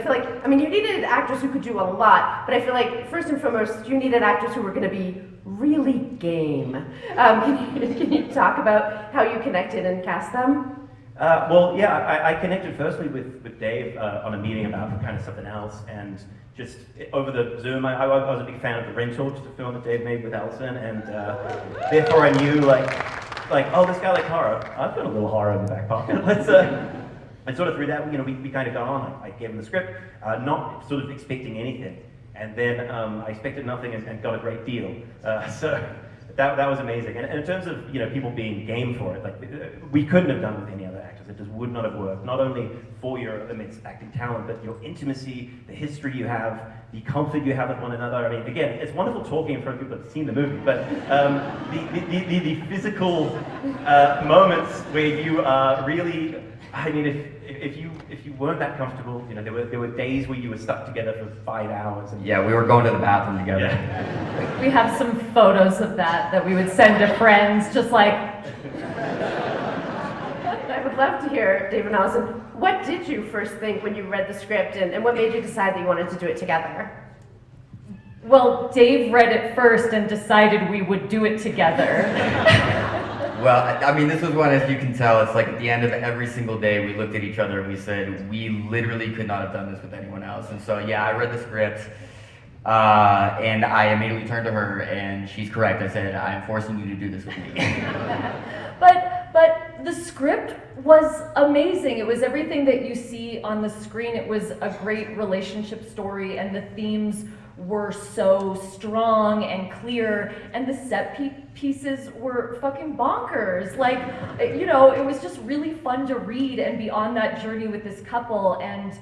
feel like, I mean, you needed actors who could do a lot, but I feel like first and foremost, you needed actors who were going to be really game. Can you talk about how you connected and cast them? Well, yeah, I connected firstly with Dave on a meeting about kind of something else, and just over the Zoom, I was a big fan of The Rental, just a film that Dave made with Alison, and therefore I knew like, oh, this guy likes horror. I've got a little horror in the back pocket. Let's. And sort of through that, we kind of got on. I gave him the script, not sort of expecting anything, and then I expected nothing and got a great deal. So that was amazing. And in terms of people being game for it, like we couldn't have done it with any other actors. It just would not have worked. Not only for your immense acting talent, but your intimacy, the history you have, the comfort you have with one another. I mean, again, it's wonderful talking in front of people that have seen the movie, but the physical moments where you are really, I mean, if you weren't that comfortable, there were days where you were stuck together for 5 hours. And yeah, we were going to the bathroom together. Yeah. We have some photos of that we would send to friends, just like. I would love to hear, Dave and Alison, what did you first think when you read the script, and what made you decide that you wanted to do it together? Well, Dave read it first and decided we would do it together. Well, I mean, this was one, as you can tell, it's like at the end of every single day, we looked at each other and we said, we literally could not have done this with anyone else. And so, yeah, I read the script, and I immediately turned to her, and she's correct. I said, I am forcing you to do this with me. But the script was amazing. It was everything that you see on the screen. It was a great relationship story, and the themes were so strong and clear, and the set pieces were fucking bonkers. Like, it was just really fun to read and be on that journey with this couple, and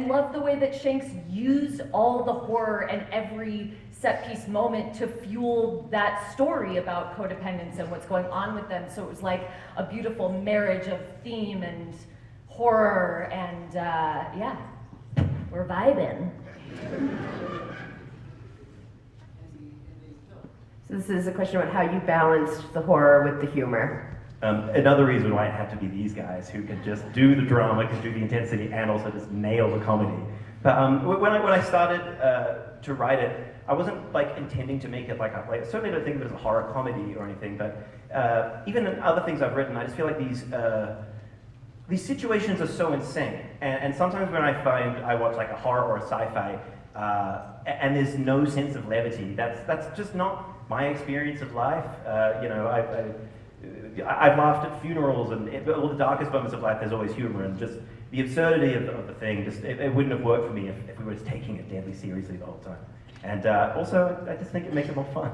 love the way that Shanks used all the horror and every set piece moment to fuel that story about codependence and what's going on with them. So it was like a beautiful marriage of theme and horror, and yeah, we're vibing. So this is a question about how you balanced the horror with the humor. Another reason why it had to be these guys who could just do the drama, could do the intensity, and also just nail the comedy. But when I started to write it, I wasn't like intending to make it like certainly don't think of it as a horror comedy or anything. But even in other things I've written, I just feel like these situations are so insane, and sometimes when I watch like a horror or a sci-fi, and there's no sense of levity, that's just not my experience of life. I've laughed at funerals, and all the darkest moments of life, there's always humor, and just the absurdity of the thing, it wouldn't have worked for me if we were just taking it deadly seriously the whole time. And also, I just think it makes it more fun.